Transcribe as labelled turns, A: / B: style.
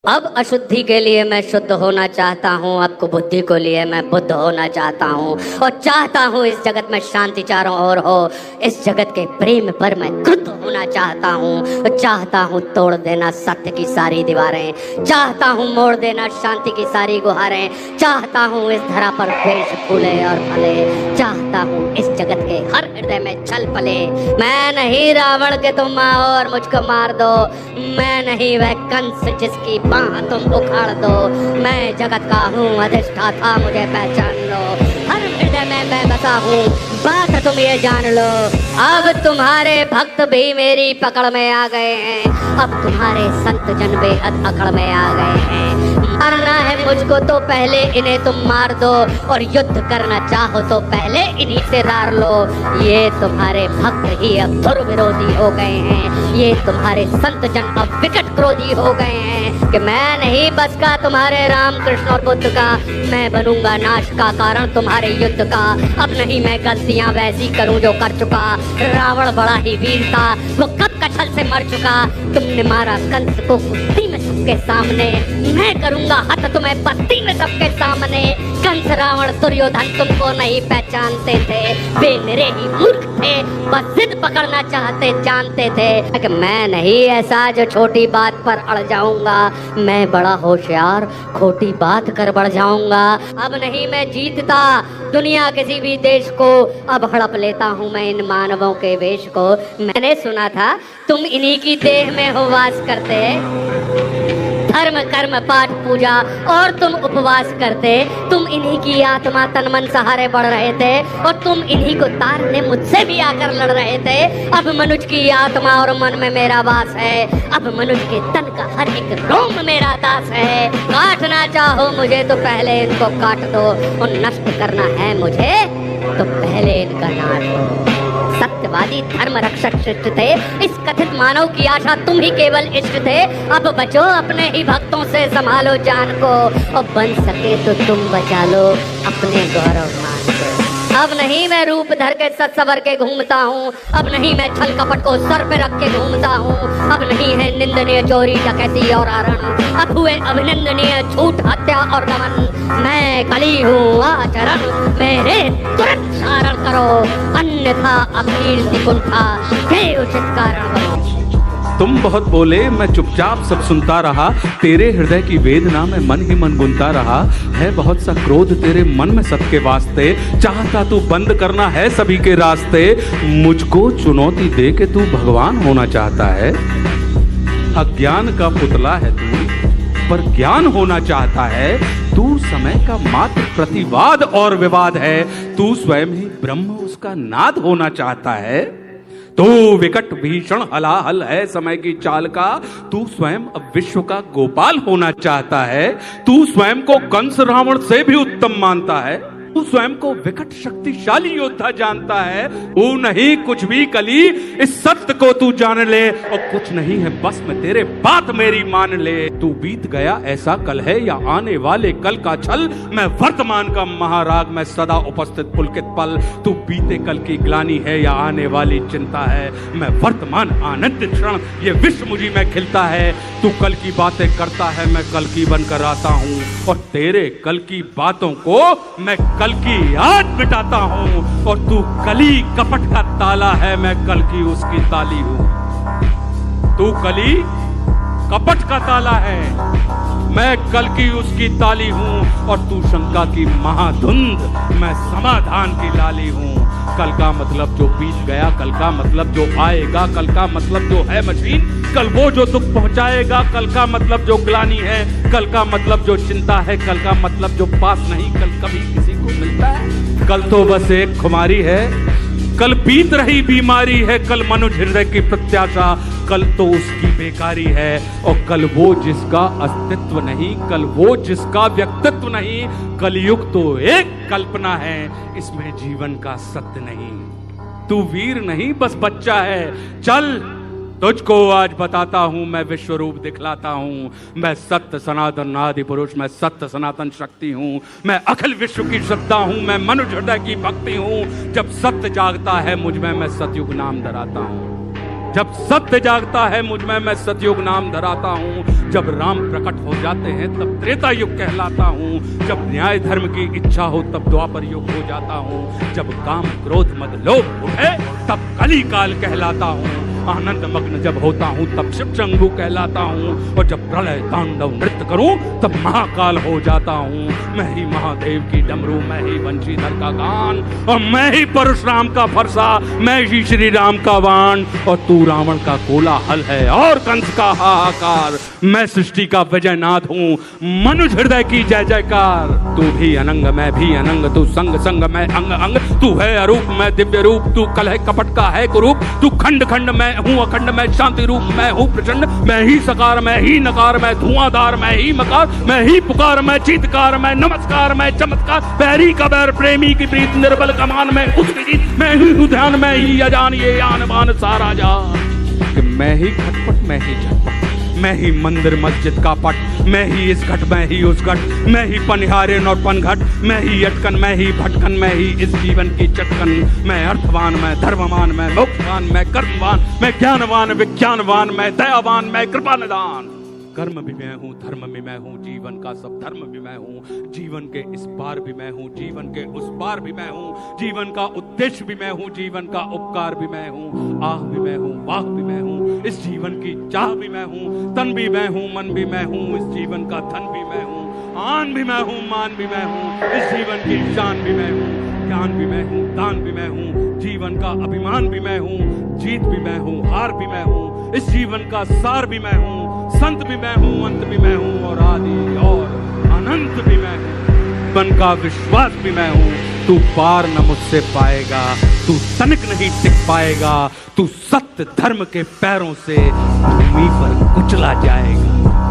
A: अब अशुद्धि के लिए मैं शुद्ध होना चाहता हूँ, अब कुबुद्धि को लिए मैं बुद्ध होना चाहता हूँ और चाहता हूँ इस जगत में शांति चारों ओर हो। इस जगत के प्रेम पर मैं क्रुद्ध होना चाहता हूँ। चाहता हूँ तोड़ देना सत्य की सारी दीवारें, चाहता हूँ मोड़ देना शांति की सारी गुहारें, चाहता हूँ इस धरा पर द्वेष फूले और फले, चाहता हूँ इस जगत के हर हृदय में छल पले। मैं नहीं रावण के तुम आओ और मुझको मार दो, मैं नहीं वह कंस जिसकी बाह तुम उखाड़ दो। मैं जगत का हूँ अधिष्ठाता, मुझे पहचान लो, हर हृदय में मैं बसा हूँ, बात तुम ये जान लो। अब तुम्हारे भक्त भी मेरी पकड़ में आ गए हैं, अब तुम्हारे संत जन बेहद अकड़ में आ गए हैं। मारना है मुझको तो पहले इन्हें तुम मार दो, और युद्ध करना चाहो तो पहले इन्हीं से रार लो। ये तुम्हारे भक्त ही अब धुर विरोधी हो गए हैं, ये तुम्हारे संत जन अब विकट क्रोधी हो गए हैं कि मैं नहीं बस का तुम्हारे राम कृष्ण और बुद्ध का, मैं बनूंगा नाश का कारण तुम्हारे युद्ध का। अब नहीं मैं गलतियां वैसी करूं जो कर चुका, रावण बड़ा ही वीर था, वो कब कछल से मर चुका। तुमने मारा कंस को कुश्ती में सबके सामने, मैं करूंगा हत तुम्हें बस्ती में सबके सामने। कंस रावण दुर्योधन तुमको नहीं पहचानते थे, वे मेरे ही मूर्ख थे, बस जिद पकड़ना चाहते जानते थे कि मैं नहीं ऐसा जो छोटी बात पर अड़ जाऊंगा, मैं बड़ा होशियार खोटी बात कर बढ़ जाऊंगा। अब नहीं मैं जीतता दुनिया किसी भी देश को, अब हड़प लेता हूँ मैं इन मानवों के वेश को। मैंने सुना था तुम इन्हीं की देह में हो वास करते, धर्म कर्म पाठ पूजा और तुम उपवास करते, तुम इन्हीं की आत्मा तन मन सहारे बढ़ रहे थे, और तुम इन्हीं को तारने मुझसे भी आकर लड़ रहे थे। अब मनुष्य की आत्मा और मन में मेरा वास है, अब मनुष्य के तन का हर एक रोम मेरा दास है। काटना चाहो मुझे तो पहले इनको काट दो, और नष्ट करना है मुझे तो पहले इनका नाश हो। सत्यवादी धर्म रक्षक शिष्ट थे, इस कथित मानव की आशा तुम ही केवल इष्ट थे। अब बचो अपने ही भक्तों से, संभालो जान को, और बन सके तो तुम बचा लो अपने गौरव मान को। अब नहीं मैं रूप धर के सच सवर के घूमता हूँ, अब नहीं मैं छल कपट को सर पे रख के घूमता हूँ, अब नहीं है निंदनीय चोरी डकैती और हरण, अब हुए अभिनंदनीय झूठ हत्या और दमन। मैं कली हूँ आचरण, मेरे तुरंत धारण करो, अन्यथा अकीर्ति कुंठा के उचित कारण बनो।
B: तुम बहुत बोले, मैं चुपचाप सब सुनता रहा, तेरे हृदय की वेदना में मन ही मन गुनता रहा। है बहुत सा क्रोध तेरे मन में सबके वास्ते, चाहता तू बंद करना है सभी के रास्ते। मुझको चुनौती दे के तू भगवान होना चाहता है, अज्ञान का पुतला है तू पर ज्ञान होना चाहता है। तू समय का मात्र प्रतिवाद और विवाद है, तू स्वयं ही ब्रह्म उसका नाद होना चाहता है। तू विकट भीषण हलाहल है समय की चाल का, तू स्वयं अब विश्व का गोपाल होना चाहता है। तू स्वयं को कंस रावण से भी उत्तम मानता है, तू स्वयं को विकट शक्तिशाली योद्धा जानता है। तू नहीं कुछ भी कली, इस सत्य को तू जान ले, और कुछ नहीं है बस में तेरे बात मेरी मान ले। तू बीत गया ऐसा कल है या आने वाले कल का छल, मैं वर्तमान का महाराग, मैं सदा उपस्थित पुलकित पल। तू बीते कल की ग्लानि है या आने वाली चिंता है, मैं वर्तमान आनंद क्षण, ये विश्व मुझी में खिलता है। तू कल की बातें करता है, मैं कल की बनकर आता हूँ, और तेरे कल की बातों को मैं कल की याद मिटाता हूँ। और तू कली कपट का ताला है, मैं कल की उसकी ताली हूँ। तू कली कपट का ताला है, मैं कल की उसकी ताली हूँ, और तू शंका की महाधुंध, मैं समाधान की लाली हूँ। कल का मतलब जो बीत गया, कल का मतलब जो आएगा, कल का मतलब जो है मशीन, कल वो जो दुख पहुंचाएगा, कल का मतलब जो ग्लानि है, कल का मतलब जो चिंता है, कल का मतलब जो पास नहीं कल कभी किसी को मिलता है। कल तो बस एक खुमारी है, कल बीत रही बीमारी है, कल मनुष्य हृदय की प्रत्याशा, कल तो उसकी बेकारी है। और कल वो जिसका अस्तित्व नहीं, कल वो जिसका व्यक्तित्व नहीं, कलयुग तो एक कल्पना है, इसमें जीवन का सत्य नहीं। तू वीर नहीं बस बच्चा है, चल तुझको आज बताता हूं, मैं विश्व रूप दिखलाता हूं। मैं सत्य सनातन आदि पुरुष, मैं सत्य सनातन शक्ति हूं, मैं अखिल विश्व की श्रद्धा हूं, मैं मनुष्य हृदय की भक्ति हूं। जब सत्य जागता है मुझ में, मैं सतयुग नाम धराता हूं। जब सत्य जागता है मुझ में, मैं सतयुग नाम धराता हूं। जब राम प्रकट हो जाते हैं तब त्रेता युग कहलाता हूँ। जब न्याय धर्म की इच्छा हो तब द्वापर युग हो जाता हूँ। जब काम क्रोध मद लोभ उठे तब कली काल कहलाता हूँ। आनंद मग्न जब होता हूँ तब शिव शंभु कहलाता हूँ। और जब प्रलय तांडव नृत्य करूँ तब महाकाल हो जाता हूँ। मैं ही महादेव की डमरू, मैं ही वंशीधर का गान, और मैं ही परशुराम का फरसा, मैं ही श्री राम का वाण। और तू रावण का कोलाहल है और कंस का हाहाकार। मैं सृष्टि का विजयनाथ हूँ, मनुष्य हृदय की जय जयकार। तू भी अनंग मैं भी अनंग, तू संग संग मैं अंग अंग। तू है अरूप मैं दिव्य रूप, तू कलह कपट का है कुरूप। तू खंड खंड मैं हूँ अखंड, मैं शांति रूप मैं हूँ प्रचंड। मैं ही सकार मैं ही नकार, मैं धुआंधार मैं ही मकार। मैं ही पुकार मैं चीतकार, मैं नमस्कार मैं चमत्कार। बैरी का बैर प्रेमी की प्रीत, निर्बल कमान मैं उसकी जीत। मैं ही हूँ ध्यान मैं ही अजान, ये आन बान सारा जान। कि मैं ही खटपट मैं ही झटपट, मैं ही मंदिर मस्जिद का पट। मैं ही इस घट मैं ही उस घट, मैं ही पनिहारिन और पनघट। मैं ही अटकन मैं ही भटकन, मैं ही इस जीवन की चटकन। मैं अर्थवान मैं धर्मवान, मैं मोक्षवान मैं कर्मवान। मैं ज्ञानवान विज्ञानवान, मैं दयावान मैं कृपा निदान। कर्म भी मैं हूँ, धर्म भी मैं हूँ, जीवन का सब धर्म भी मैं हूँ। जीवन के इस पार भी मैं हूँ, जीवन के उस पार भी मैं हूँ। जीवन का उद्देश्य भी मैं हूँ, जीवन का उपकार भी मैं हूँ। आह भी मैं हूँ, वाह भी मैं हूँ, इस जीवन की चाह भी मैं हूँ। तन भी मैं हूँ, मन भी मैं हूँ, इस जीवन का धन भी मैं हूँ। आन भी मैं हूँ, मान भी मैं हूँ, इस जीवन की जान भी मैं हूँ। ज्ञान भी मैं हूँ, दान भी मैं हूँ, जीवन का अभिमान भी मैं हूँ। जीत भी मैं हूँ, हार भी मैं हूँ, इस जीवन का सार भी मैं हूँ। संत भी मैं हूँ, अंत भी मैं हूँ, और आदि और अनंत भी मैं हूँ। मन का विश्वास भी मैं हूँ। तू पार न मुझसे पाएगा, तू तनिक नहीं टिक पाएगा। तू सत्य धर्म के पैरों से भूमि पर कुचला जाएगा।